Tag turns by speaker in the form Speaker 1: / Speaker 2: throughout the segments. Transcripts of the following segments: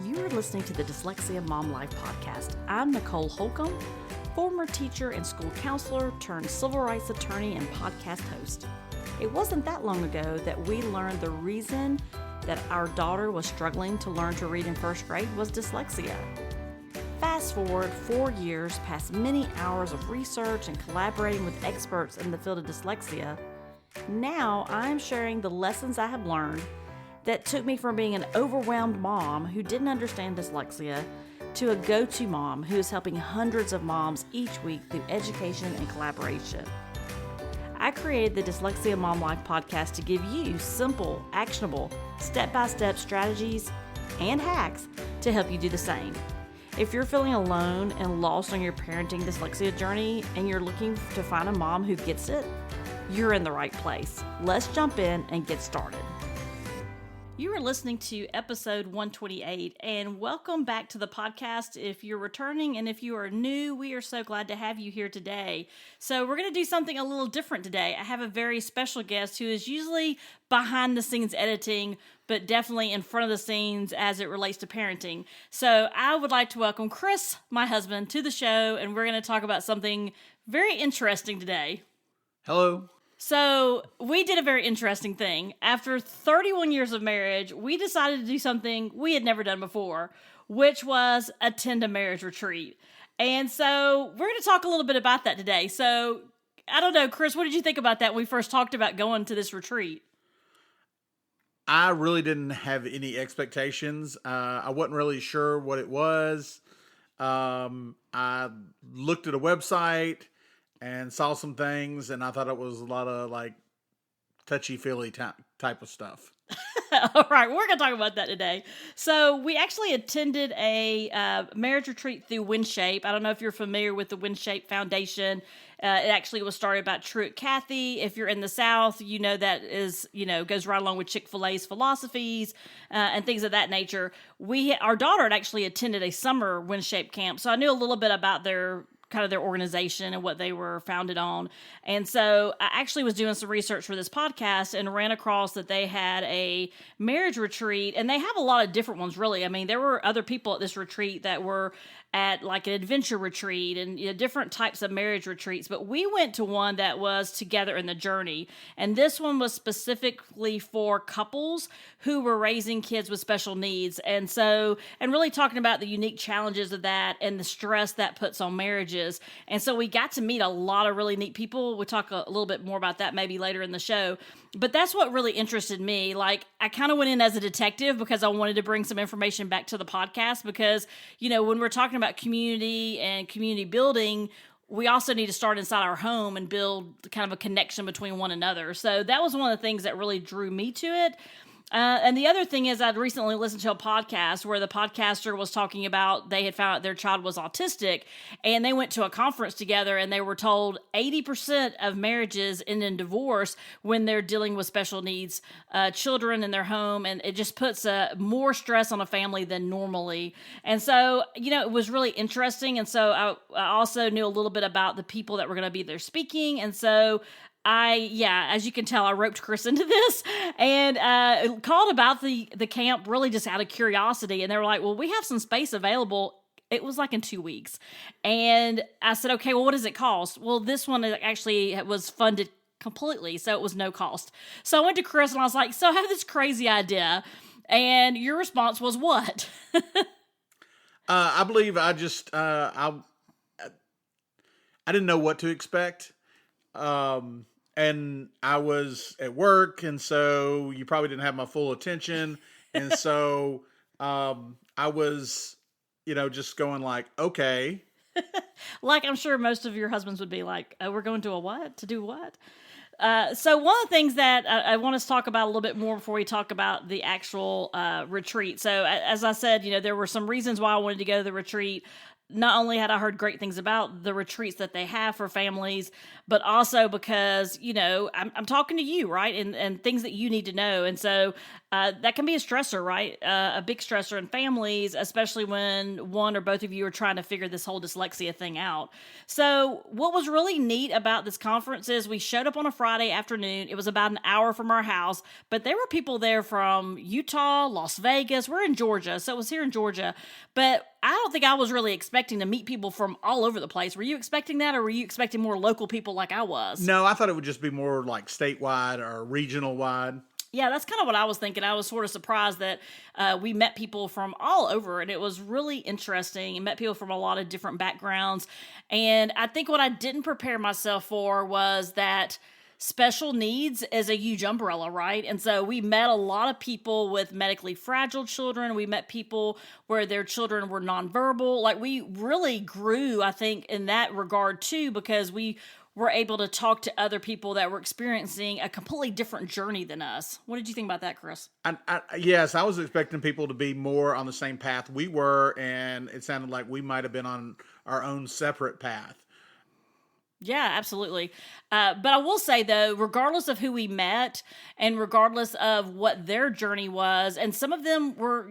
Speaker 1: You are listening to the Dyslexia Mom Life podcast. I'm Nicole Holcomb, former teacher and school counselor turned civil rights attorney and podcast host. It wasn't that long ago that we learned the reason that our daughter was struggling to learn to read in first grade was dyslexia. Fast forward 4 years past many hours of research and collaborating with experts in the field of dyslexia, now I'm sharing the lessons I have learned that took me from being an overwhelmed mom who didn't understand dyslexia to a go-to mom who is helping hundreds of moms each week through education and collaboration. I created the Dyslexia Mom Life podcast to give you simple, actionable, step-by-step strategies and hacks to help you do the same. If you're feeling alone and lost on your parenting dyslexia journey and you're looking to find a mom who gets it, you're in the right place. Let's jump in and get started. You are listening to episode 128, and welcome back to the podcast. If you're returning and if you are new, we are so glad to have you here today. So we're going to do something a little different today. I have a very special guest who is usually behind the scenes editing, but definitely in front of the scenes as it relates to parenting. So I would like to welcome Chris, my husband, to the show, and we're going to talk about something very interesting today.
Speaker 2: Hello.
Speaker 1: So we did a very interesting thing. After 31 years of marriage, we decided to do something we had never done before, which was attend a marriage retreat. And so we're going to talk a little bit about that today. So I don't know, Chris, what did you think about that when we first talked about going to this retreat?
Speaker 2: I really didn't have any expectations. I wasn't really sure what it was. I looked at a website and saw some things, and I thought it was a lot of like touchy-feely type of stuff.
Speaker 1: All right, we're going to talk about that today. So we actually attended a marriage retreat through WinShape. I don't know if you're familiar with the WinShape Foundation. It actually was started by Truett Cathy. If you're in the South, you know that is, goes right along with Chick-fil-A's philosophies and things of that nature. Our daughter had actually attended a summer WinShape camp, so I knew a little bit about their organization and what they were founded on. And so I actually was doing some research for this podcast and ran across that they had a marriage retreat, and they have a lot of different ones, really. I mean, there were other people at this retreat that were at like an adventure retreat and different types of marriage retreats, but we went to one that was Together in the Journey. And this one was specifically for couples who were raising kids with special needs. And really talking about the unique challenges of that and the stress that puts on marriages. And so we got to meet a lot of really neat people. We'll talk a little bit more about that maybe later in the show. But that's what really interested me. Like, I kind of went in as a detective because I wanted to bring some information back to the podcast because, when we're talking about community and community building, we also need to start inside our home and build kind of a connection between one another. So that was one of the things that really drew me to it. And the other thing is I'd recently listened to a podcast where the podcaster was talking about they had found out their child was autistic, and they went to a conference together and they were told 80% of marriages end in divorce when they're dealing with special needs children in their home, and it just puts more stress on a family than normally. And so, it was really interesting. And so I also knew a little bit about the people that were going to be there speaking. And so as you can tell, I roped Chris into this and called about the camp really just out of curiosity. And they were like, well, we have some space available. It was like in 2 weeks. And I said, okay, well, what does it cost? Well, this one actually was funded completely, so it was no cost. So I went to Chris and I was like, so I have this crazy idea. And your response was what?
Speaker 2: I believe I didn't know what to expect. And I was at work, and so you probably didn't have my full attention. And so, I was, just going like, okay.
Speaker 1: Like I'm sure most of your husbands would be like, we're going to a what? To do what? So one of the things that I want us to talk about a little bit more before we talk about the actual retreat. So as I said, there were some reasons why I wanted to go to the retreat. not only had I heard great things about the retreats that they have for families, but also because, I'm talking to you, right? And things that you need to know. And so that can be a stressor, right? A big stressor in families, especially when one or both of you are trying to figure this whole dyslexia thing out. So what was really neat about this conference is we showed up on a Friday afternoon. It was about an hour from our house, but there were people there from Utah, Las Vegas. We're in Georgia, so it was here in Georgia. But I don't think I was really expecting to meet people from all over the place. Were you expecting that, or were you expecting more local people like I was?
Speaker 2: No, I thought it would just be more like statewide or regional wide.
Speaker 1: Yeah, that's kind of what I was thinking. I was sort of surprised that we met people from all over, and it was really interesting. And met people from a lot of different backgrounds. And I think what I didn't prepare myself for was that special needs is a huge umbrella, right? And so we met a lot of people with medically fragile children. We met people where their children were nonverbal. Like, we really grew, I think, in that regard too, because we were able to talk to other people that were experiencing a completely different journey than us. What did you think about that, Chris?
Speaker 2: Yes, I was expecting people to be more on the same path we were, and it sounded like we might have been on our own separate path.
Speaker 1: Yeah, absolutely. But I will say, though, regardless of who we met and regardless of what their journey was, and some of them were,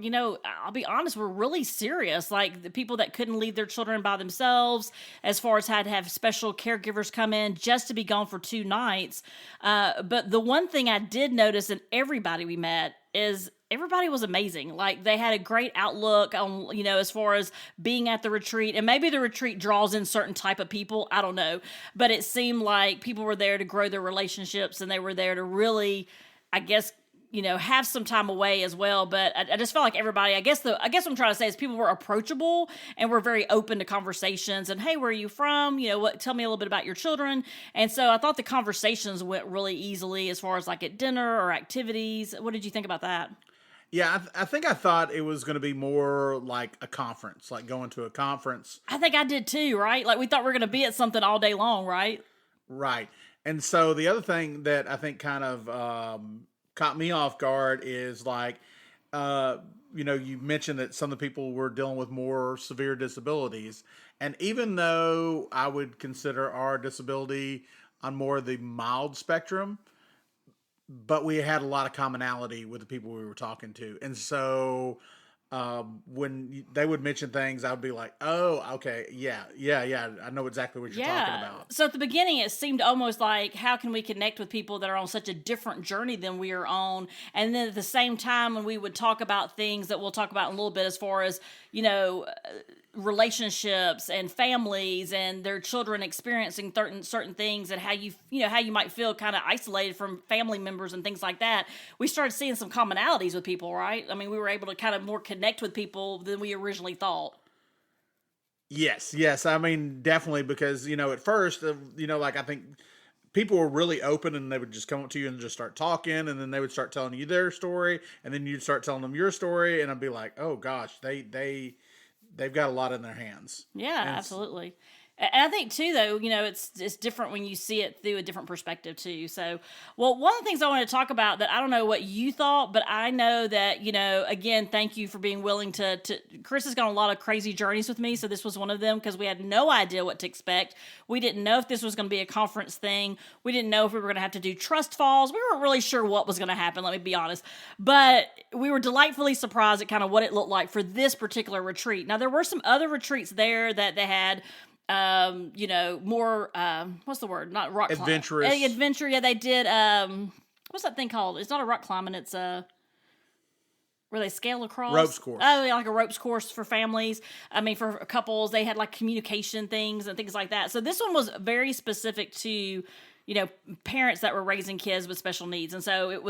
Speaker 1: I'll be honest, were really serious. Like the people that couldn't leave their children by themselves, as far as had to have special caregivers come in just to be gone for 2 nights. But the one thing I did notice in everybody we met is everybody was amazing. Like, they had a great outlook on, as far as being at the retreat. And maybe the retreat draws in certain type of people. I don't know. But it seemed like people were there to grow their relationships, and they were there to really, I guess, have some time away as well. But I just felt like everybody, I guess what I'm trying to say is people were approachable and were very open to conversations. And, hey, where are you from? Tell me a little bit about your children. And so I thought the conversations went really easily as far as like at dinner or activities. What did you think about that?
Speaker 2: Yeah, I think I thought it was going to be more like a conference, like going to a conference.
Speaker 1: I think I did too, right? Like, we thought we were going to be at something all day long, right?
Speaker 2: Right. And so the other thing that I think kind of caught me off guard is like, you mentioned that some of the people were dealing with more severe disabilities. And even though I would consider our disability on more of the mild spectrum, but we had a lot of commonality with the people we were talking to. And so when they would mention things, I would be like, oh, okay, yeah, I know exactly what you're talking about.
Speaker 1: So at the beginning, it seemed almost like, how can we connect with people that are on such a different journey than we are on? And then at the same time, when we would talk about things that we'll talk about in a little bit, as far as, relationships and families and their children experiencing certain things, and how you might feel kind of isolated from family members and things like that, we started seeing some commonalities with people, right? I mean, we were able to kind of more connect with people than we originally thought.
Speaker 2: Yes. I mean, definitely, because, at first, like, I think people were really open, and they would just come up to you and just start talking, and then they would start telling you their story, and then you'd start telling them your story, and I'd be like, oh gosh, they've got a lot in their hands.
Speaker 1: Yeah, absolutely. And I think too, though, it's different when you see it through a different perspective too. So, well, one of the things I want to talk about that I don't know what you thought, but I know that, again, thank you for being willing to Chris has gone on a lot of crazy journeys with me. So this was one of them, because we had no idea what to expect. We didn't know if this was going to be a conference thing. We didn't know if we were going to have to do trust falls. We weren't really sure what was going to happen. Let me be honest. But we were delightfully surprised at kind of what it looked like for this particular retreat. Now, there were some other retreats there that they had more, what's the word? Not rock climbing.
Speaker 2: Adventurous.
Speaker 1: Adventure. Yeah, they did, what's that thing called? It's not a rock climbing. It's where they scale across.
Speaker 2: Ropes course.
Speaker 1: Oh, yeah, like a ropes course for families. I mean, for couples, they had like communication things and things like that. So this one was very specific to, parents that were raising kids with special needs. And so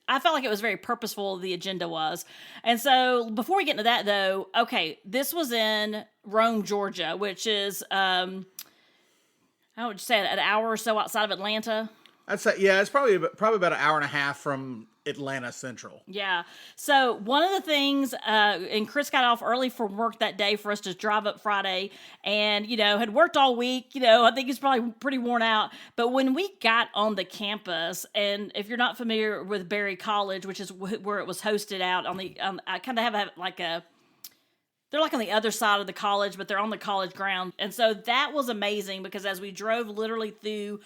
Speaker 1: I felt like it was very purposeful, the agenda was. And so before we get into that, though, okay, this was in Rome, Georgia, which is, I would say an hour or so outside of Atlanta.
Speaker 2: I'd say, yeah, it's probably about an hour and a half from Atlanta Central.
Speaker 1: Yeah. So one of the things, and Chris got off early from work that day for us to drive up Friday, and, had worked all week. I think he's probably pretty worn out. But when we got on the campus, and if you're not familiar with Berry College, which is where it was hosted out on I kind of have like they're like on the other side of the college, but they're on the college ground. And so that was amazing because as we drove literally through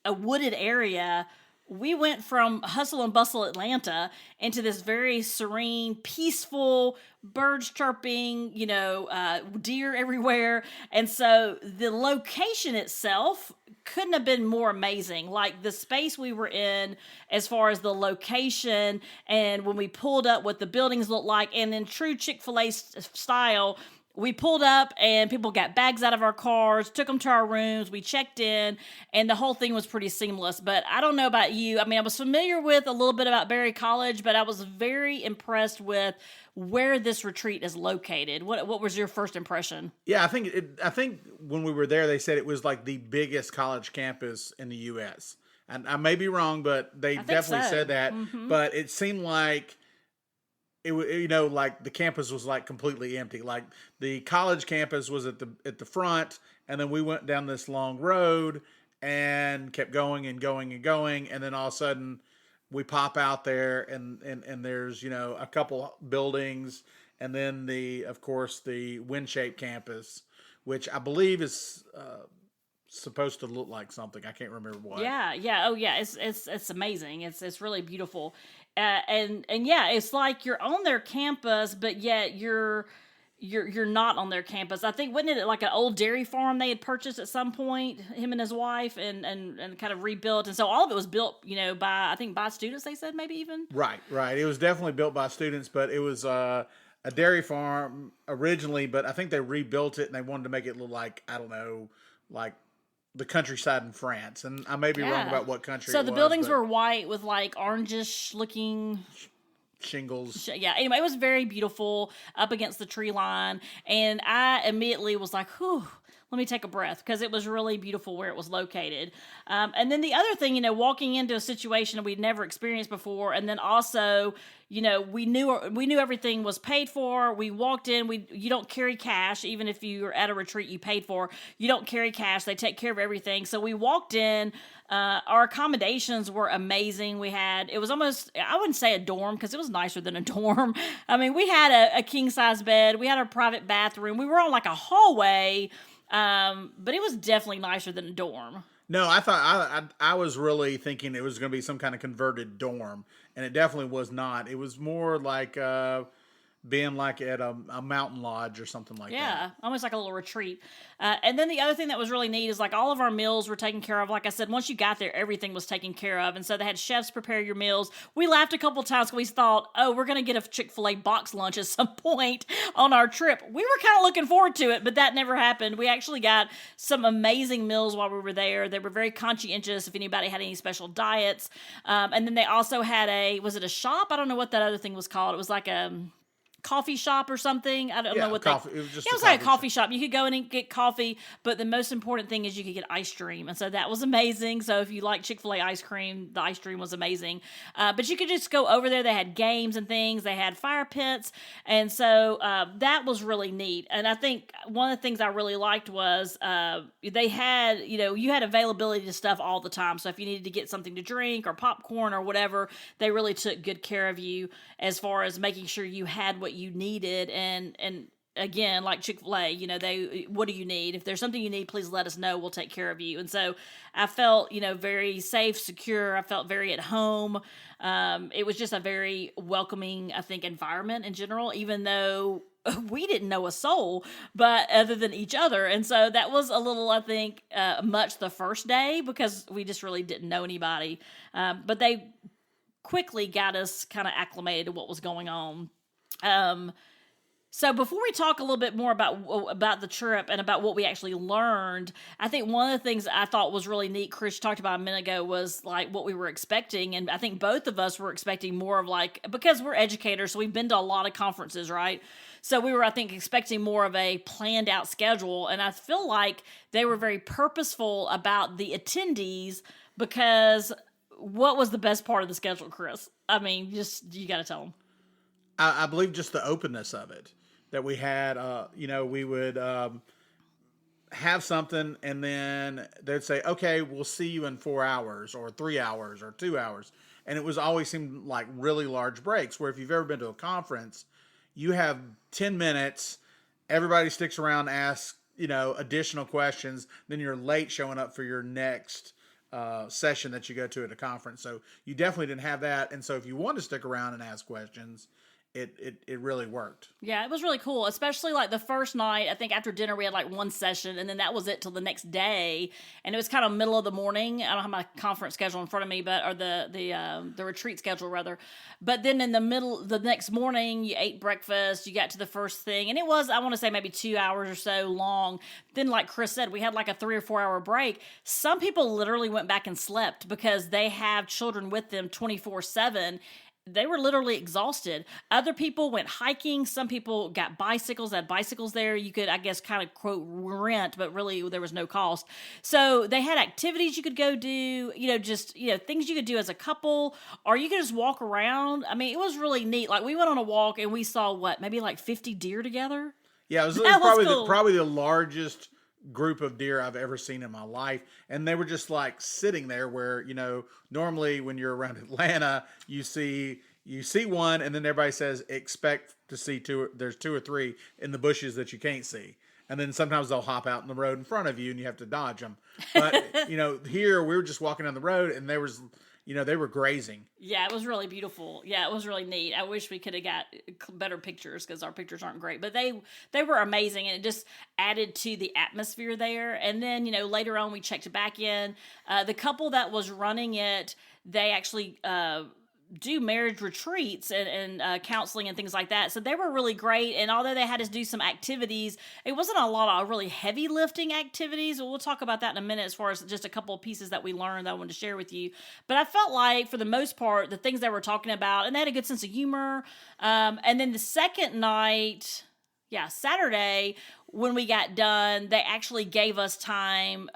Speaker 1: a wooded area, we went from hustle and bustle Atlanta into this very serene, peaceful, birds chirping, deer everywhere. And so the location itself couldn't have been more amazing. Like the space we were in, as far as the location, and when we pulled up, what the buildings looked like, and in true Chick-fil-A style, we pulled up and people got bags out of our cars, took them to our rooms, we checked in, and the whole thing was pretty seamless. But I don't know about you. I mean, I was familiar with a little bit about Berry College, but I was very impressed with where this retreat is located. What was your first impression?
Speaker 2: Yeah, I think when we were there, they said it was like the biggest college campus in the U.S. And I may be wrong, but they definitely said that. Mm-hmm. But it seemed like it, like the campus was like completely empty. Like the college campus was at the front, and then we went down this long road and kept going and going and going, and then all of a sudden we pop out there and there's a couple buildings, and then of course the WinShape campus, which I believe is supposed to look like something. I can't remember what.
Speaker 1: Yeah. Oh yeah, it's amazing. It's really beautiful. And yeah, it's like you're on their campus, but yet you're not on their campus. I think, wasn't it like an old dairy farm they had purchased at some point, him and his wife, and kind of rebuilt. And so all of it was built, by students, they said, maybe even.
Speaker 2: Right. It was definitely built by students, but it was a dairy farm originally, but I think they rebuilt it and they wanted to make it look like, I don't know, like the countryside in France. And I may be wrong about what country
Speaker 1: so the buildings were white with like orangish looking
Speaker 2: shingles.
Speaker 1: Yeah, anyway, it was very beautiful up against the tree line, and I immediately was like, whew, let me take a breath, because it was really beautiful where it was located. And then the other thing, walking into a situation we'd never experienced before, and then also, we knew everything was paid for. We walked in. You don't carry cash, even if you're at a retreat you paid for. You don't carry cash. They take care of everything. So we walked in. Our accommodations were amazing. It was almost, I wouldn't say a dorm, because it was nicer than a dorm. I mean, we had a king size bed. We had our private bathroom. We were on like a hallway. But it was definitely nicer than a dorm.
Speaker 2: No, I thought I was really thinking it was going to be some kind of converted dorm, and it definitely was not. It was more like being like at a mountain lodge or something like that.
Speaker 1: Yeah, almost like a little retreat. And then the other thing that was really neat is like all of our meals were taken care of. Like I said, once you got there, everything was taken care of. And so they had chefs prepare your meals. We laughed a couple times because we thought, oh, we're going to get a Chick-fil-A box lunch at some point on our trip. We were kind of looking forward to it, but that never happened. We actually got some amazing meals while we were there. They were very conscientious if anybody had any special diets. And then they also had was it a shop? I don't know what that other thing was called. It was like a coffee shop or something. I don't know what
Speaker 2: coffee. It was
Speaker 1: like a coffee shop. You could go in and get coffee, but the most important thing is you could get ice cream, and so that was amazing. So if you like Chick-fil-A ice cream, the ice cream was amazing. But you could just go over there. They had games and things. They had fire pits, and so that was really neat. And I think one of the things I really liked was they had, you had availability to stuff all the time. So if you needed to get something to drink or popcorn or whatever, they really took good care of you as far as making sure you had what you needed. And again, like Chick-fil-A, what do you need? If there's something you need, please let us know. We'll take care of you. And so I felt, very safe, secure. I felt very at home. It was just a very welcoming, I think, environment in general, even though we didn't know a soul, but other than each other. And so that was a little, I think, much the first day, because we just really didn't know anybody. But they quickly got us kind of acclimated to what was going on. So before we talk a little bit more about the trip and about what we actually learned, I think one of the things I thought was really neat, Chris talked about a minute ago, was like what we were expecting. And I think both of us were expecting more of because we're educators, so we've been to a lot of conferences, right? So we were, I think, expecting more of a planned out schedule. And I feel like they were very purposeful about the attendees, because what was the best part of the schedule, Chris? I mean, you got to tell them.
Speaker 2: I believe just the openness of it, that we had, we would have something, and then they'd say, okay, we'll see you in 4 hours or 3 hours or 2 hours. And it was always seemed like really large breaks, where if you've ever been to a conference, you have 10 minutes everybody sticks around and asks, additional questions. Then you're late showing up for your next session that you go to at a conference. So you definitely didn't have that. And so if you want to stick around and ask questions, it really worked.
Speaker 1: Yeah, it was really cool, especially like the first night. I think after dinner we had like one session, and then that was it till the next day. And it was kind of middle of the morning. I don't have my conference schedule in front of me, or the retreat schedule rather. But then in the middle, the next morning, you ate breakfast. You got to the first thing, and it was, I want to say, maybe 2 hours or so long. Then, like Chris said, we had like a 3 or 4 hour break. Some people literally went back and slept because they have children with them 24/7. They were literally exhausted. Other people went hiking. Some people got bicycles, had bicycles there. You could, I guess, kind of quote rent, but really there was no cost. So they had activities you could go do, just, things you could do as a couple, or you could just walk around. I mean, it was really neat. Like we went on a walk and we saw maybe like 50 deer together.
Speaker 2: Yeah, it was probably the largest group of deer I've ever seen in my life. And they were just like sitting there where, normally when you're around Atlanta, you see one and then everybody says, expect to see there's 2 or 3 in the bushes that you can't see. And then sometimes they'll hop out in the road in front of you and you have to dodge them. But, here we were just walking down the road and there was, they were grazing.
Speaker 1: Yeah, it was really beautiful. Yeah, it was really neat. I wish we could have got better pictures because our pictures aren't great. But they were amazing, and it just added to the atmosphere there. And then, later on we checked back in. The couple that was running it, they actually do marriage retreats and counseling and things like that. So they were really great. And although they had us do some activities, it wasn't a lot of really heavy lifting activities. We'll talk about that in a minute as far as just a couple of pieces that we learned that I wanted to share with you. But I felt like for the most part, the things they were talking about, and they had a good sense of humor. And then the second night, Saturday, when we got done, they actually gave us time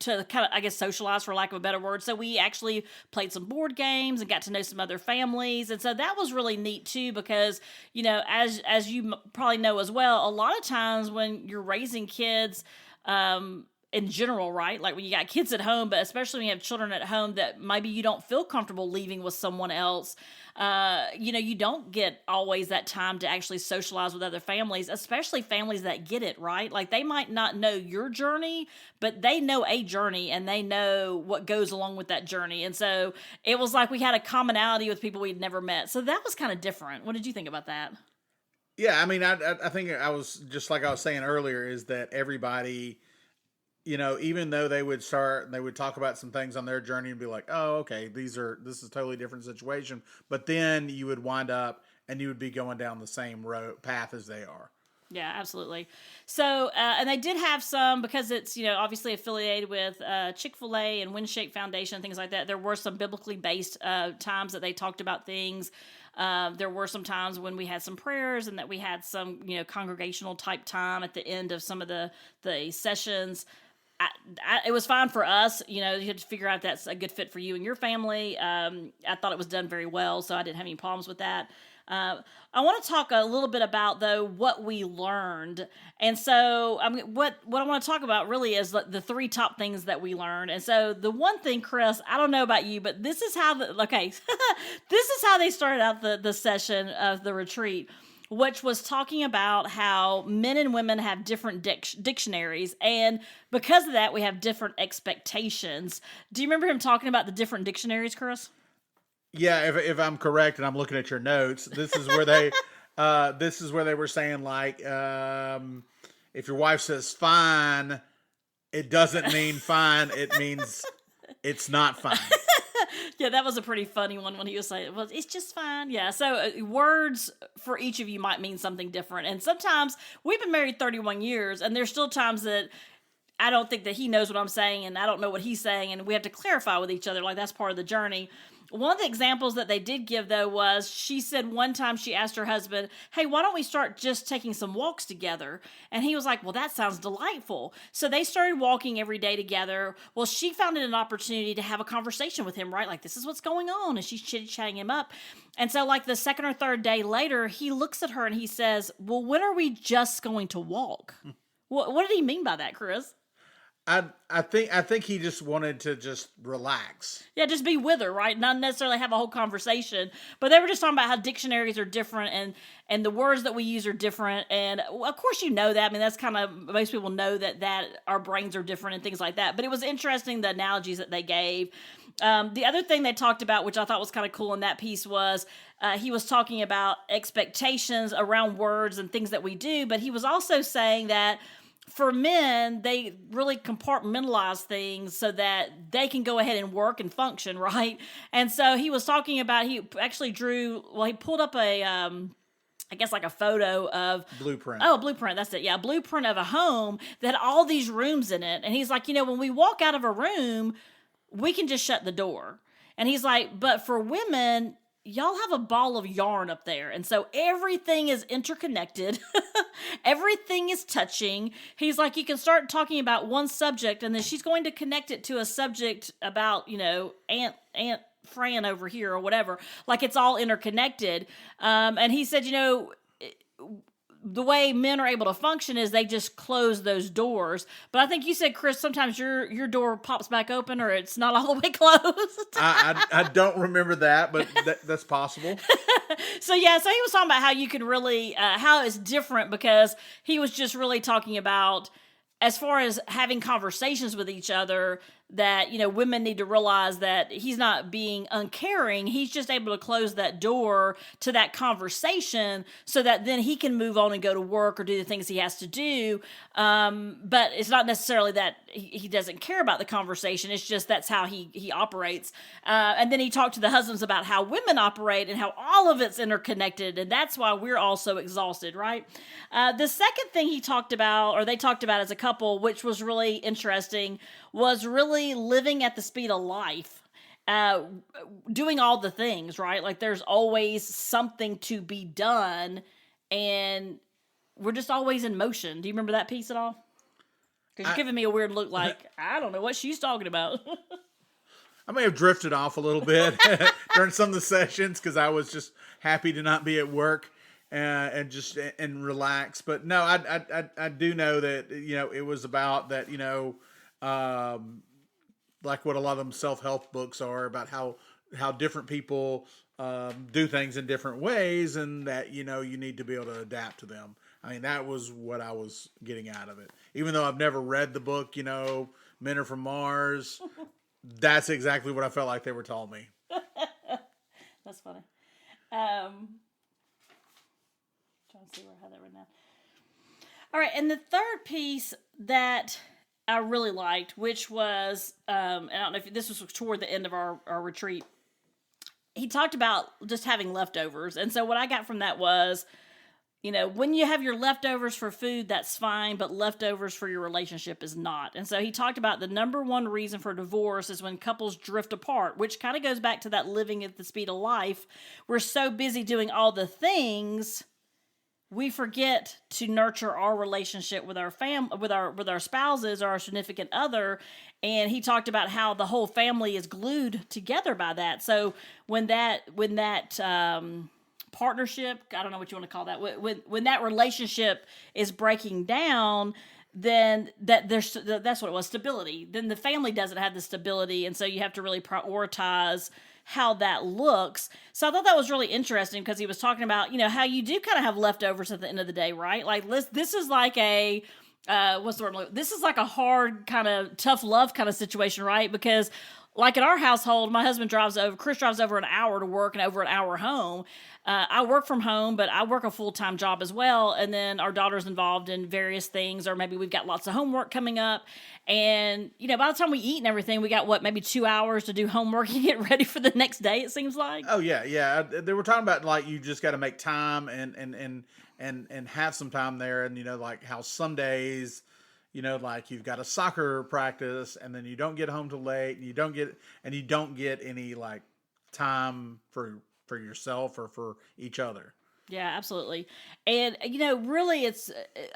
Speaker 1: to kind of, I guess, socialize, for lack of a better word. So we actually played some board games and got to know some other families. And so that was really neat too, because, as you probably know as well, a lot of times when you're raising kids, in general, right? Like when you got kids at home, but especially when you have children at home that maybe you don't feel comfortable leaving with someone else, you don't get always that time to actually socialize with other families, especially families that get it, right? Like they might not know your journey, but they know a journey and they know what goes along with that journey. And so it was like we had a commonality with people we'd never met. So that was kind of different. What did you think about that?
Speaker 2: Yeah, I mean, I think I was just like I was saying earlier, is that everybody, even though they would talk about some things on their journey and be like, oh, okay, this is a totally different situation. But then you would wind up and you would be going down the same path as they are.
Speaker 1: Yeah, absolutely. So, and they did have some, because it's, obviously affiliated with Chick-fil-A and WinShape Foundation and things like that. There were some biblically based times that they talked about things. There were some times when we had some prayers and that we had some, congregational type time at the end of some of the sessions. It was fine for us. You had to figure out if that's a good fit for you and your family. I thought it was done very well, so I didn't have any problems with that. I want to talk a little bit about, though, what we learned. And so, what I want to talk about really is the 3 top things that we learned. And so, the one thing, Chris, I don't know about you, but this is how this is how they started out the session of the retreat, which was talking about how men and women have different dictionaries, and because of that, we have different expectations. Do you remember him talking about the different dictionaries, Chris?
Speaker 2: Yeah, if I'm correct, and I'm looking at your notes, this is where they were saying, like, if your wife says fine, it doesn't mean fine; it means it's not fine.
Speaker 1: Yeah, that was a pretty funny one when he was saying, well, it's just fine. Yeah, so words for each of you might mean something different. And sometimes we've been married 31 years, and there's still times that I don't think that he knows what I'm saying, and I don't know what he's saying, and we have to clarify with each other. Like, that's part of the journey. One of the examples that they did give, though, was she said one time she asked her husband, hey, why don't we start just taking some walks together? And he was like, well, that sounds delightful. So they started walking every day together. Well, she found it an opportunity to have a conversation with him, right? Like, this is what's going on. And she's chitty-chatting him up. And so, like, the second or third day later, he looks at her and he says, well, when are we just going to walk? What did he mean by that, Chris?
Speaker 2: I think he just wanted to just relax.
Speaker 1: Yeah, just be with her, right? Not necessarily have a whole conversation. But they were just talking about how dictionaries are different and the words that we use are different. And of course, you know that. I mean, that's kind of, most people know that our brains are different and things like that. But it was interesting, the analogies that they gave. The other thing they talked about, which I thought was kind of cool in that piece, was he was talking about expectations around words and things that we do. But he was also saying that for men, they really compartmentalize things so that they can go ahead and work and function, right? And so he was talking about, he actually he pulled up I guess like a photo of
Speaker 2: Blueprint.
Speaker 1: Oh, blueprint. That's it. Yeah, blueprint of a home that had all these rooms in it. And he's like, when we walk out of a room, we can just shut the door. And he's like, but for women, y'all have a ball of yarn up there. And so everything is interconnected. Everything is touching. He's like, you can start talking about one subject and then she's going to connect it to a subject about, Aunt Fran over here or whatever. Like it's all interconnected. And he said, the way men are able to function is they just close those doors. But I think you said, Chris, sometimes your door pops back open or it's not all the way closed.
Speaker 2: I don't remember that, but that's possible.
Speaker 1: So he was talking about how you can really, how it's different, because he was just really talking about, as far as having conversations with each other, that, women need to realize that he's not being uncaring. He's just able to close that door to that conversation so that then he can move on and go to work or do the things he has to do. But it's not necessarily that he doesn't care about the conversation. It's just that's how he operates. And then he talked to the husbands about how women operate and how all of it's interconnected. And that's why we're all so exhausted, right? The second thing they talked about as a couple, which was really interesting, was really living at the speed of life, doing all the things, right? Like there's always something to be done and we're just always in motion. Do you remember that piece at all? Because you're giving me a weird look like, I don't know what she's talking about.
Speaker 2: I may have drifted off a little bit during some of the sessions because I was just happy to not be at work and relax. But no, I do know that, it was about that, like what a lot of them self-help books are about how different people do things in different ways, and that, you need to be able to adapt to them. I mean, that was what I was getting out of it. Even though I've never read the book, Men Are From Mars, that's exactly what I felt like they were telling me.
Speaker 1: That's funny. Trying to see where I had that right now. All right, and the third piece that I really liked, which was, I don't know if this was toward the end of our retreat, he talked about just having leftovers. And so what I got from that was, when you have your leftovers for food, that's fine, but leftovers for your relationship is not. And so he talked about the number one reason for divorce is when couples drift apart, which kind of goes back to that living at the speed of life. We're so busy doing all the things, we forget to nurture our relationship with our with our spouses or our significant other. And he talked about how the whole family is glued together by that. So when that partnership, I don't know what you want to call that, when that relationship is breaking down, then that's what it was, stability. Then the family doesn't have the stability, and so you have to really prioritize how that looks. So I thought that was really interesting because he was talking about, how you do kind of have leftovers at the end of the day, right? Like this is like a what's the word? This is like a hard kind of tough love kind of situation, right? Because like in our household, my husband Chris drives over an hour to work and over an hour home. I work from home, but I work a full-time job as well. And then our daughter's involved in various things, or maybe we've got lots of homework coming up. And, by the time we eat and everything, we got maybe 2 hours to do homework and get ready for the next day, it seems like.
Speaker 2: Oh, yeah, yeah. They were talking about, like, you just got to make time and have some time there. And, like how some days, like you've got a soccer practice and then you don't get home till late and you don't get any like time for yourself or for each other.
Speaker 1: Yeah, absolutely. And, really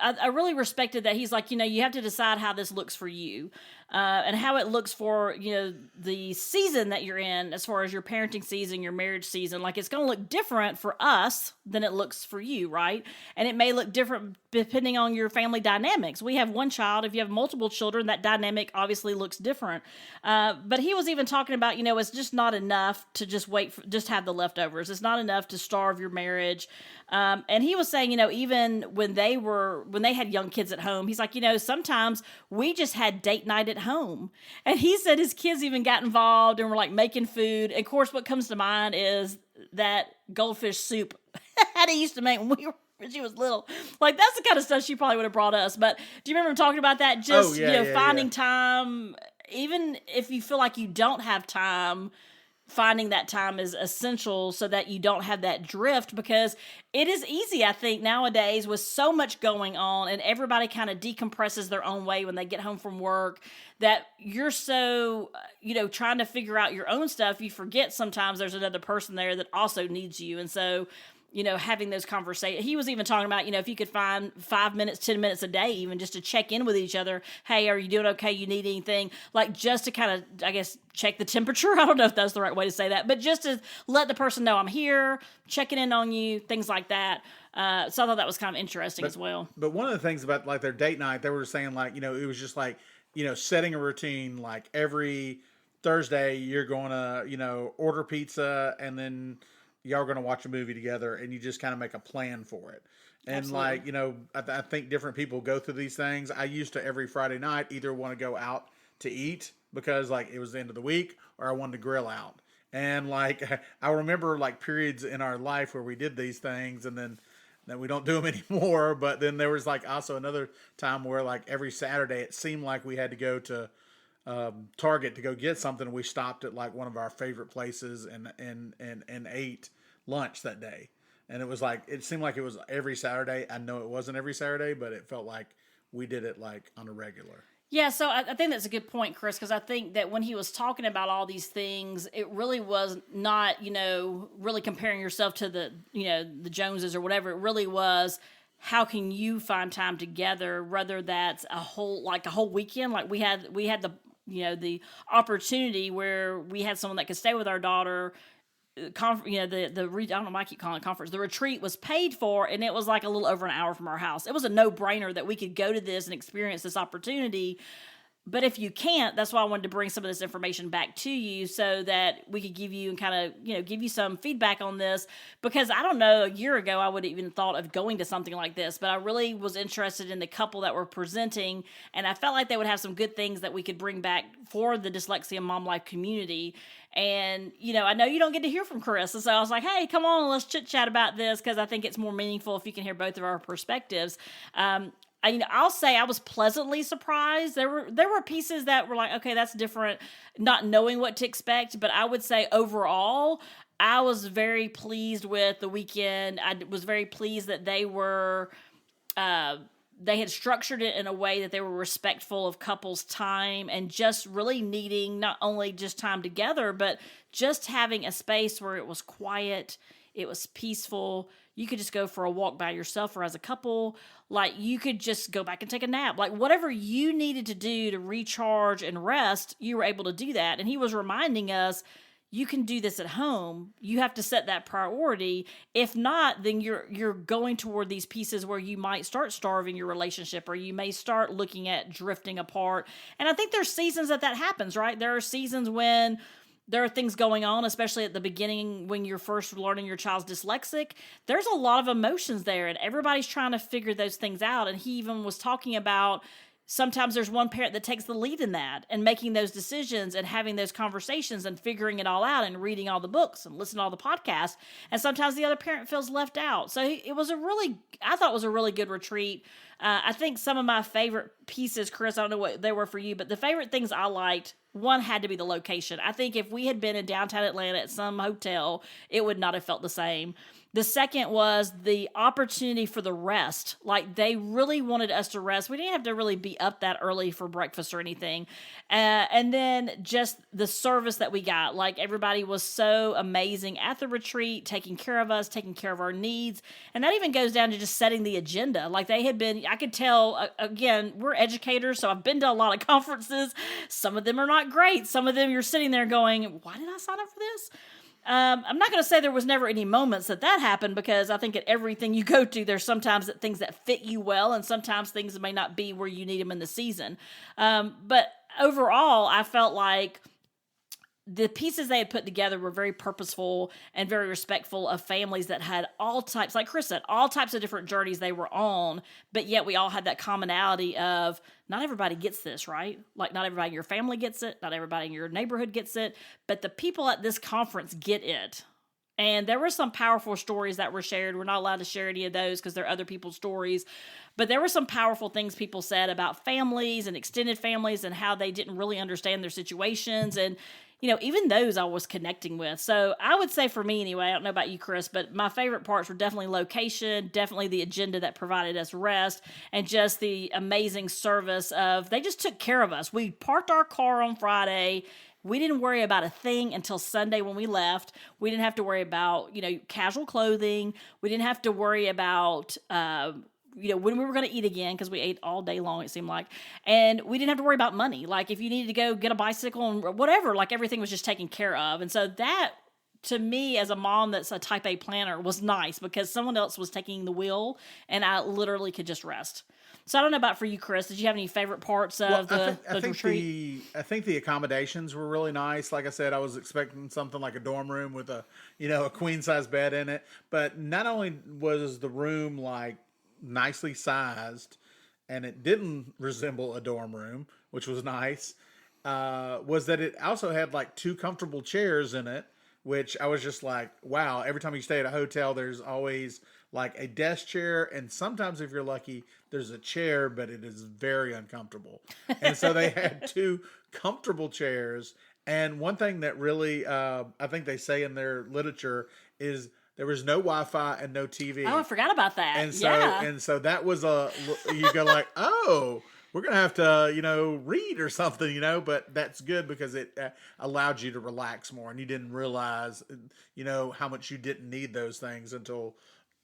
Speaker 1: I really respected that. He's like, you have to decide how this looks for you. and how it looks for, the season that you're in as far as your parenting season, your marriage season. Like, it's going to look different for us than it looks for you, right? And it may look different depending on your family dynamics. We have one child. If you have multiple children, that dynamic obviously looks different. But he was even talking about, it's just not enough to just just have the leftovers. It's not enough to starve your marriage. And he was saying, even when they had young kids at home, he's like, sometimes we just had date night at home. And he said his kids even got involved and were like making food. And of course, what comes to mind is that goldfish soup that he used to make when she was little. Like, that's the kind of stuff she probably would have brought us. But do you remember him talking about that? Just, finding time, even if you feel like you don't have time, finding that time is essential so that you don't have that drift, because it is easy, I think, nowadays with so much going on and everybody kind of decompresses their own way when they get home from work, that you're so, trying to figure out your own stuff, you forget sometimes there's another person there that also needs you. And so, having those conversations. He was even talking about, if you could find 5 minutes, 10 minutes a day, even just to check in with each other. Hey, are you doing okay? You need anything? Like, just to kind of, I guess, check the temperature. I don't know if that's the right way to say that, but just to let the person know I'm here, checking in on you, things like that. So I thought that was kind of interesting as well.
Speaker 2: But one of the things about like their date night, they were saying like, it was just like, setting a routine, like every Thursday you're going to, order pizza, and then y'all are going to watch a movie together, and you just kind of make a plan for it. And Absolutely. Like, I think different people go through these things. I used to every Friday night either want to go out to eat because like it was the end of the week, or I wanted to grill out. And like, I remember like periods in our life where we did these things, and then we don't do them anymore. But then there was like also another time where like every Saturday it seemed like we had to go to Target to go get something. We stopped at like one of our favorite places and ate lunch that day. And it was like, it seemed like it was every Saturday. I know it wasn't every Saturday, but it felt like we did it like on a regular.
Speaker 1: Yeah, so I think that's a good point, Chris, because I think that when he was talking about all these things, it really was not, really comparing yourself to the Joneses or whatever. It really was, how can you find time together, whether that's a whole weekend. Like we had the, the opportunity where we had someone that could stay with our daughter. I don't know why I keep calling it conference. The retreat was paid for, and it was like a little over an hour from our house. It was a no-brainer that we could go to this and experience this opportunity. But if you can't, that's why I wanted to bring some of this information back to you so that we could give you and kind of, give you some feedback on this. Because I don't know, a year ago, I would have even thought of going to something like this, but I really was interested in the couple that were presenting, and I felt like they would have some good things that we could bring back for the Dyslexia Mom Life community. And, I know you don't get to hear from Chris. And so I was like, hey, come on, let's chit chat about this, because I think it's more meaningful if you can hear both of our perspectives. I'll say I was pleasantly surprised. There were pieces that were like, okay, that's different, not knowing what to expect. But I would say overall, I was very pleased with the weekend. I was very pleased that they had structured it in a way that they were respectful of couples' time and just really needing not only just time together, but just having a space where it was quiet, it was peaceful. You could just go for a walk by yourself or as a couple. Like, you could just go back and take a nap. Like, whatever you needed to do to recharge and rest, you were able to do that. And he was reminding us, you can do this at home. You have to set that priority. If not, then you're going toward these pieces where you might start starving your relationship, or you may start looking at drifting apart. And I think there's seasons that happens, right? There are seasons when there are things going on, especially at the beginning when you're first learning your child's dyslexic. There's a lot of emotions there, and everybody's trying to figure those things out. And he even was talking about sometimes there's one parent that takes the lead in that and making those decisions and having those conversations and figuring it all out and reading all the books and listening to all the podcasts. And sometimes the other parent feels left out. So I thought it was a really good retreat. I think some of my favorite pieces, Chris, I don't know what they were for you, but the favorite things I liked, one had to be the location. I think if we had been in downtown Atlanta at some hotel, it would not have felt the same. The second was the opportunity for the rest. Like, they really wanted us to rest. We didn't have to really be up that early for breakfast or anything. And then just the service that we got. Like, everybody was so amazing at the retreat, taking care of us, taking care of our needs. And that even goes down to just setting the agenda. Like, they had been, I could tell, again, we're educators, so I've been to a lot of conferences. Some of them are not great. Some of them you're sitting there going, why did I sign up for this? I'm not going to say there was never any moments that happened, because I think at everything you go to, there's sometimes things that fit you well, and sometimes things may not be where you need them in the season. But overall, I felt like the pieces they had put together were very purposeful and very respectful of families that had all types, like Chris said, all types of different journeys they were on, but yet we all had that commonality of not everybody gets this, right? Like, not everybody in your family gets it, not everybody in your neighborhood gets it, but the people at this conference get it. And there were some powerful stories that were shared. We're not allowed to share any of those because they're other people's stories. But there were some powerful things people said about families and extended families and how they didn't really understand their situations. And, you know, even those I was connecting with. So I would say, for me anyway, I don't know about you, Chris, but my favorite parts were definitely location, definitely the agenda that provided us rest, and just the amazing service of, they just took care of us. We parked our car on Friday. We didn't worry about a thing until Sunday when we left. We didn't have to worry about, you know, casual clothing. We didn't have to worry about, you know, when we were going to eat again, because we ate all day long, it seemed like. And we didn't have to worry about money. Like, if you needed to go get a bicycle and whatever, like, everything was just taken care of. And so that, to me, as a mom that's a type A planner, was nice, because someone else was taking the wheel and I literally could just rest. So I don't know about for you, Chris. Did you have any favorite parts of the retreat?
Speaker 2: I think the accommodations were really nice. Like I said, I was expecting something like a dorm room with a queen size bed in it. But not only was the room like nicely sized, and it didn't resemble a dorm room, which was nice, was that it also had like 2 comfortable chairs in it, which I was just like, wow. Every time you stay at a hotel, there's always like a desk chair, and sometimes, if you're lucky, there's a chair, but it is very uncomfortable. And so they had 2 comfortable chairs. And one thing that really, I think they say in their literature, is there was no Wi-Fi and no TV.
Speaker 1: Oh, I forgot about that.
Speaker 2: And so that was you go like, oh, we're going to have to, read or something, but that's good because it allowed you to relax more, and you didn't realize, how much you didn't need those things until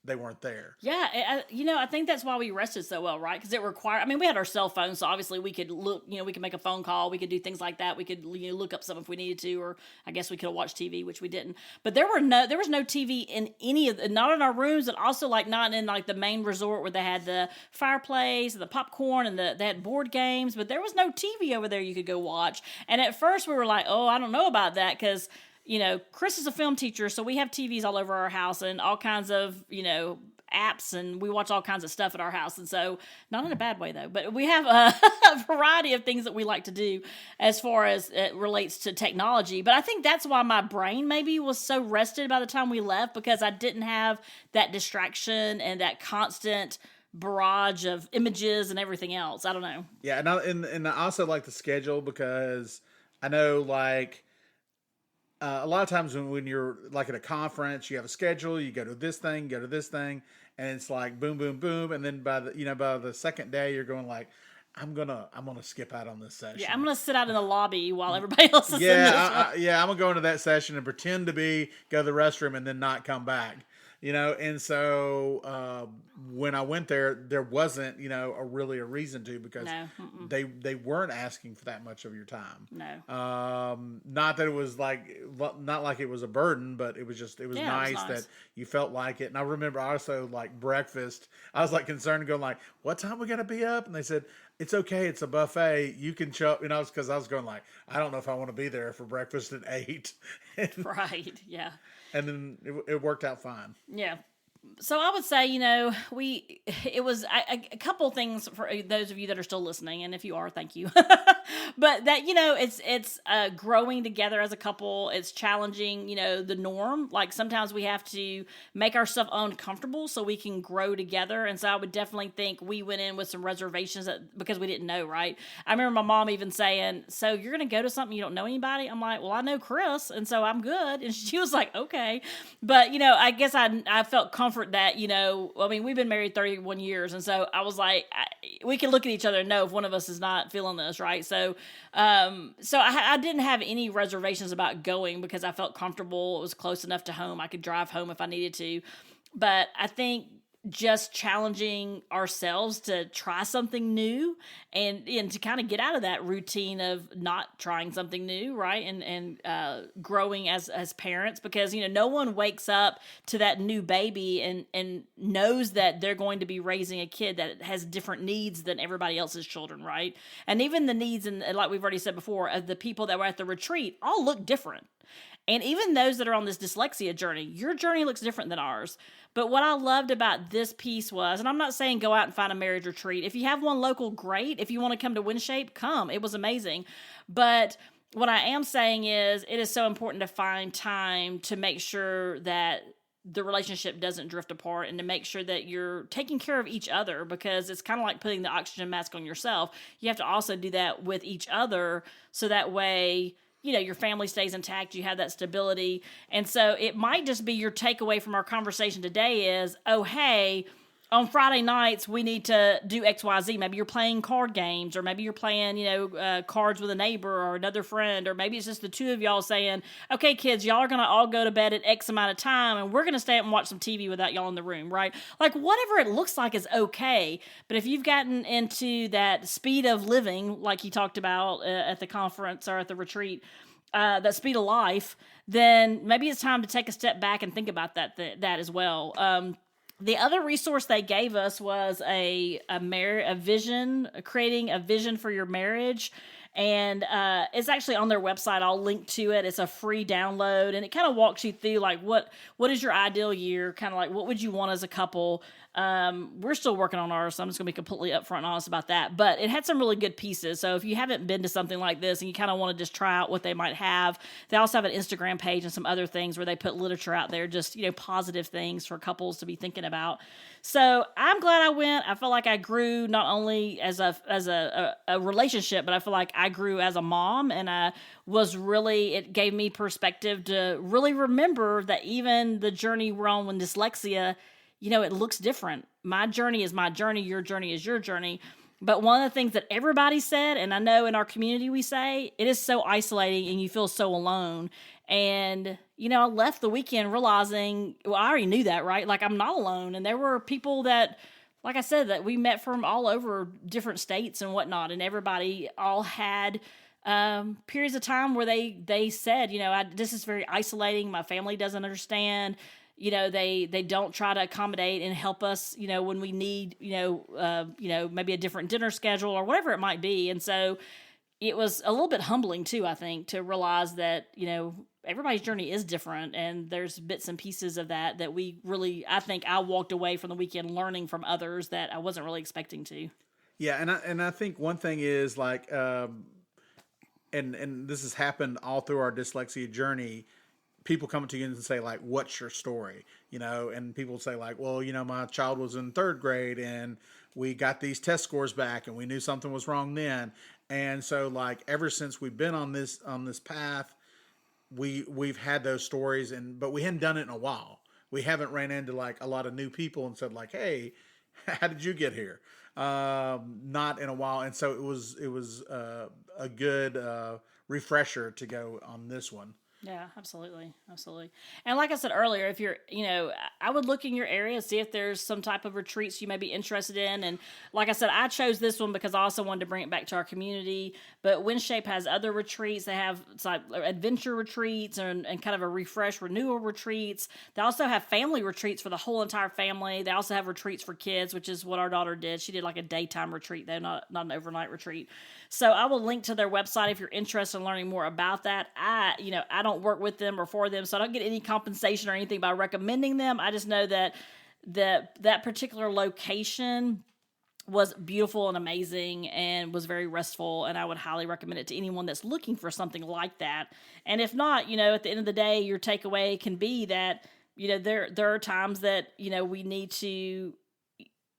Speaker 2: they weren't there.
Speaker 1: Yeah, I think that's why we rested so well, right? Because it required, I mean, we had our cell phones, so obviously we could look, we could make a phone call, we could do things like that, we could look up something if we needed to, or I guess we could have watched TV, which we didn't. But there was no TV in any of, not in our rooms, and also like not in like the main resort where they had the fireplace and the popcorn and they had board games, but there was no TV over there you could go watch. And at first we were like, oh, I don't know about that, because Chris is a film teacher, so we have TVs all over our house and all kinds of, apps, and we watch all kinds of stuff at our house. And so, not in a bad way though, but we have a variety of things that we like to do as far as it relates to technology. But I think that's why my brain maybe was so rested by the time we left, because I didn't have that distraction and that constant barrage of images and everything else. I don't know.
Speaker 2: Yeah, and I also like the schedule, because I know, like, a lot of times when you're like at a conference, you have a schedule, you go to this thing, and it's like boom, boom, boom. And then by the second day, you're going like, I'm gonna skip out on this session.
Speaker 1: Yeah, I'm gonna sit out in the lobby while everybody else is in this one.
Speaker 2: I'm gonna go into that session and pretend to go to the restroom and then not come back. And so when I went there wasn't, a reason to, because they weren't asking for that much of your time.
Speaker 1: No.
Speaker 2: Not that it was not like it was a burden, but it was nice that you felt like it. And I remember also, like, breakfast, I was like concerned, going like, what time we gotta be up? And they said, it's okay, it's a buffet, you can show up. Because I was going like, I don't know if I want to be there for breakfast at 8.
Speaker 1: Right. Yeah.
Speaker 2: And then it worked out fine.
Speaker 1: Yeah. So I would say, it was a couple things for those of you that are still listening, and if you are, thank you. But that, it's growing together as a couple. It's challenging, the norm. Like sometimes we have to make ourselves uncomfortable so we can grow together. And so I would definitely think we went in with some reservations because we didn't know, right? I remember my mom even saying, "So you're going to go to something you don't know anybody?" I'm like, "Well, I know Chris, and so I'm good." And she was like, "Okay." But, I guess I felt comfort that, we've been married 31 years. And so I was like, we can look at each other and know if one of us is not feeling this, right? So, I didn't have any reservations about going because I felt comfortable. It was close enough to home. I could drive home if I needed to. But I think just challenging ourselves to try something new and to kind of get out of that routine of not trying something new, right? And growing as parents, because no one wakes up to that new baby and knows that they're going to be raising a kid that has different needs than everybody else's children, right? And even the needs, and like we've already said before, of the people that were at the retreat all look different. And even those that are on this dyslexia journey, your journey looks different than ours. But what I loved about this piece was, and I'm not saying go out and find a marriage retreat. If you have one local, great. If you want to come to WinShape, come. It was amazing. But what I am saying is it is so important to find time to make sure that the relationship doesn't drift apart and to make sure that you're taking care of each other, because it's kind of like putting the oxygen mask on yourself. You have to also do that with each other so that way your family stays intact, you have that stability. And so it might just be your takeaway from our conversation today is, oh, hey, on Friday nights, we need to do X, Y, Z. Maybe you're playing card games, or maybe you're playing, cards with a neighbor or another friend, or maybe it's just the two of y'all saying, okay, kids, y'all are going to all go to bed at X amount of time, and we're going to stay up and watch some TV without y'all in the room, right? Like, whatever it looks like is okay. But if you've gotten into that speed of living, like he talked about at the conference or at the retreat, that speed of life, then maybe it's time to take a step back and think about that as well. The other resource they gave us was a vision, creating a vision for your marriage. And it's actually on their website. I'll link to it. It's a free download, and it kind of walks you through like what is your ideal year, kind of like what would you want as a couple. We're still working on ours, so I'm just going to be completely upfront and honest about that. But it had some really good pieces. So if you haven't been to something like this and you kind of want to just try out what they might have, they also have an Instagram page and some other things where they put literature out there, just positive things for couples to be thinking about. So I'm glad I went. I feel like I grew not only as a relationship, but I feel like I grew as a mom, and it gave me perspective to really remember that even the journey we're on with dyslexia, it looks different. My journey is my journey. Your journey is your journey. But one of the things that everybody said, and I know in our community we say, it is so isolating and you feel so alone. And, I left the weekend realizing, well, I already knew that, right? Like, I'm not alone. And there were people that, like I said, that we met from all over different states and whatnot. And everybody all had periods of time where they said, this is very isolating. My family doesn't understand. They don't try to accommodate and help us, when we need, maybe a different dinner schedule or whatever it might be. And so it was a little bit humbling too, I think, to realize that, everybody's journey is different, and there's bits and pieces of that I think I walked away from the weekend learning from others that I wasn't really expecting to.
Speaker 2: Yeah. And I think one thing is like, and this has happened all through our dyslexia journey. People come to you and say like, what's your story? And people say like, well, my child was in third grade and we got these test scores back and we knew something was wrong then. And so like, ever since we've been on this path, we've had those stories, but we hadn't done it in a while. We haven't ran into like a lot of new people and said like, hey, how did you get here? Not in a while. And so it was a good refresher to go on this one.
Speaker 1: Yeah, absolutely. And like I said earlier, if you're, I would look in your area, see if there's some type of retreats you may be interested in. And like I said, I chose this one because I also wanted to bring it back to our community. But WinShape has other retreats. They have like adventure retreats and kind of a refresh renewal retreats. They also have family retreats for the whole entire family. They also have retreats for kids, which is what our daughter did. She did like a daytime retreat, though, not an overnight retreat. So I will link to their website if you're interested in learning more about that. I don't work with them or for them, so I don't get any compensation or anything by recommending them. I just know that that particular location was beautiful and amazing and was very restful, and I would highly recommend it to anyone that's looking for something like that. And if not, at the end of the day, your takeaway can be that, there are times that, we need to,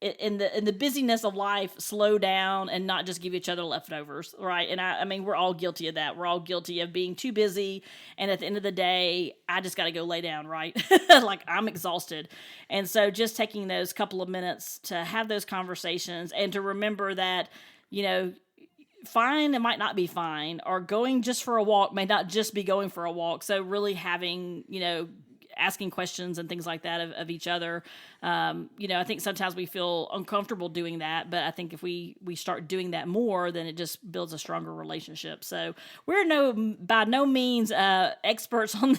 Speaker 1: in the busyness of life, slow down and not just give each other leftovers, right? And I mean, we're all guilty of that. We're all guilty of being too busy, and at the end of the day, I just got to go lay down, right? Like, I'm exhausted. And so just taking those couple of minutes to have those conversations and to remember that, fine, it might not be fine, or going just for a walk may not just be going for a walk. So really having, asking questions and things like that of each other. I think sometimes we feel uncomfortable doing that, but I think if we start doing that more, then it just builds a stronger relationship. So we're by no means experts on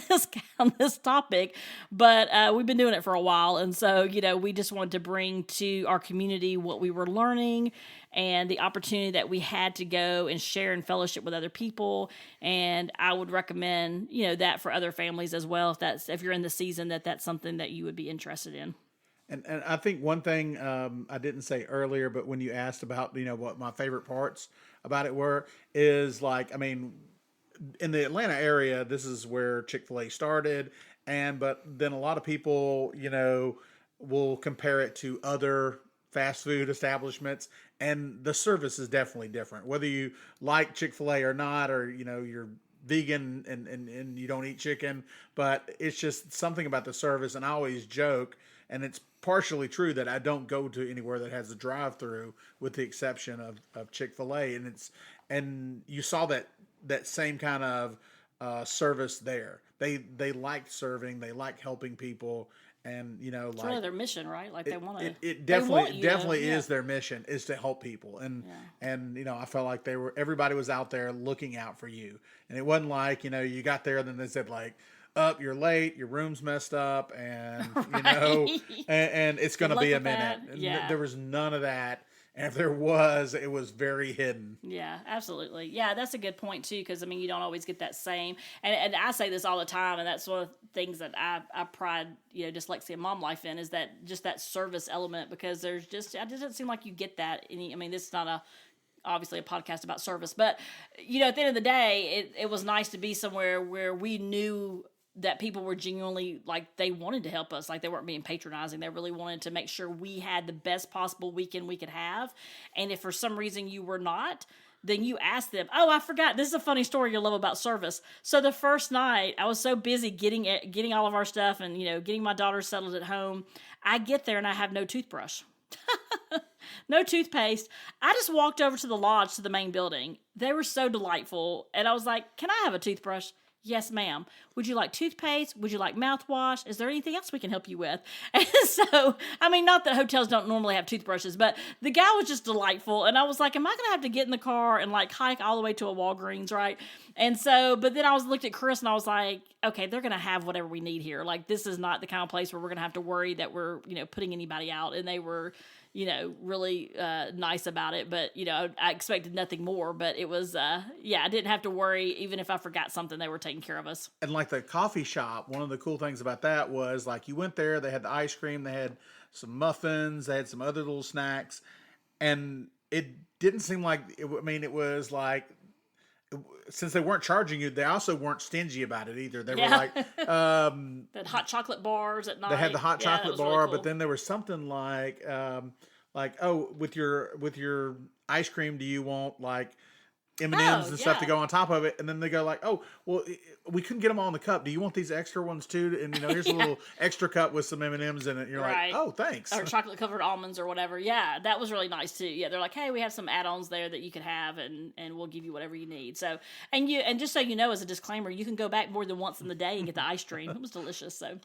Speaker 1: this topic, but we've been doing it for a while. And so, we just wanted to bring to our community what we were learning and the opportunity that we had to go and share and fellowship with other people. And I would recommend, that for other families as well, if you're in the season that's something that you would be interested in.
Speaker 2: And I think one thing I didn't say earlier, but when you asked about, what my favorite parts about it is like, I mean, in the Atlanta area, this is where Chick-fil-A started. But then a lot of people, will compare it to other fast food establishments, and the service is definitely different. Whether you like Chick-fil-A or not, or, you're vegan and you don't eat chicken, but it's just something about the service. And I always joke, and it's partially true, that I don't go to anywhere that has a drive-through, with the exception of Chick-fil-A. And you saw that same kind of service there. They like serving, they like helping people. And
Speaker 1: it's really their mission, right? Like they want to.
Speaker 2: It definitely is their mission, is to help people. And I felt like everybody was out there looking out for you. And it wasn't like you got there and then they said like, you're late, your room's messed up, and
Speaker 1: right.
Speaker 2: and it's going to be a minute.
Speaker 1: Yeah.
Speaker 2: There was none of that. And if there was, it was very hidden.
Speaker 1: Yeah, absolutely. Yeah, that's a good point, too, because, I mean, you don't always get that same. And I say this all the time, and that's one of the things that I pride, dyslexia mom life in, is that just that service element, because it doesn't seem like you get that. This is not obviously a podcast about service, but, at the end of the day, it was nice to be somewhere where we knew that people were genuinely, like, they wanted to help us. Like, they weren't being patronizing. They really wanted to make sure we had the best possible weekend we could have. And if for some reason you were not, then you ask them. Oh, I forgot. This is a funny story you'll love about service. So the first night, I was so busy getting all of our stuff and, getting my daughter settled at home. I get there and I have no toothbrush. No toothpaste. I just walked over to the lodge to the main building. They were so delightful. And I was like, can I have a toothbrush? Yes, ma'am. Would you like toothpaste? Would you like mouthwash? Is there anything else we can help you with? And so, not that hotels don't normally have toothbrushes, but the guy was just delightful. And I was like, am I going to have to get in the car and like hike all the way to a Walgreens, right? And so, but then I looked at Chris and I was like, okay, they're going to have whatever we need here. Like, this is not the kind of place where we're going to have to worry that we're, putting anybody out. And they were, really nice about it. But, I expected nothing more. But it was, I didn't have to worry. Even if I forgot something, they were taking care of us.
Speaker 2: And like the coffee shop, one of the cool things about that was like you went there, they had the ice cream, they had some muffins, they had some other little snacks. And it didn't seem like, it was like, since they weren't charging you, they also weren't stingy about it either. They were like,
Speaker 1: they had hot chocolate bars at night.
Speaker 2: They had the hot chocolate bar,
Speaker 1: really cool.
Speaker 2: But then there was something like, oh, with your ice cream, do you want like M&Ms and stuff to go on top of it? And then they go like, oh, well, we couldn't get them all in the cup. Do you want these extra ones too? And here's a little extra cup with some M&Ms in it. And you're like, oh, thanks.
Speaker 1: Or chocolate covered almonds or whatever. Yeah, that was really nice too. Yeah, they're like, hey, we have some add-ons there that you can have, and we'll give you whatever you need. So, and just so you know, as a disclaimer, you can go back more than once in the day and get the ice cream. It was delicious. So,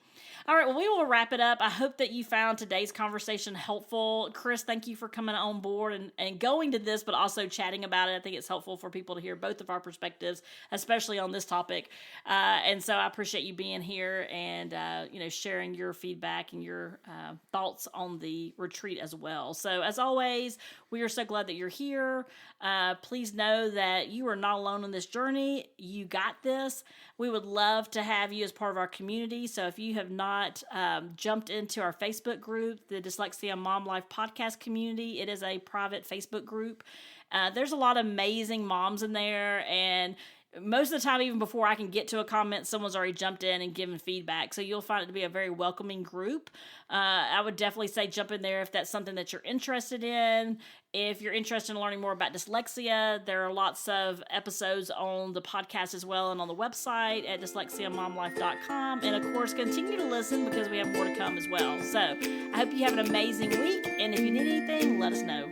Speaker 1: all right, well, we will wrap it up. I hope that you found today's conversation helpful. Chris, thank you for coming on board and going to this, but also chatting about it. I think it's helpful for people to hear both of our perspectives, especially on this topic. And so I appreciate you being here and, sharing your feedback and your thoughts on the retreat as well. So as always, we are so glad that you're here. Please know that you are not alone on this journey. You got this. We would love to have you as part of our community. So if you have not jumped into our Facebook group, the Dyslexia Mom Life Podcast Community, it is a private Facebook group. There's a lot of amazing moms in there, and most of the time, even before I can get to a comment, someone's already jumped in and given feedback. So you'll find it to be a very welcoming group. I would definitely say jump in there if that's something that you're interested in. If you're interested in learning more about dyslexia, there are lots of episodes on the podcast as well and on the website at dyslexiamomlife.com. And of course, continue to listen because we have more to come as well. So I hope you have an amazing week. And if you need anything, let us know.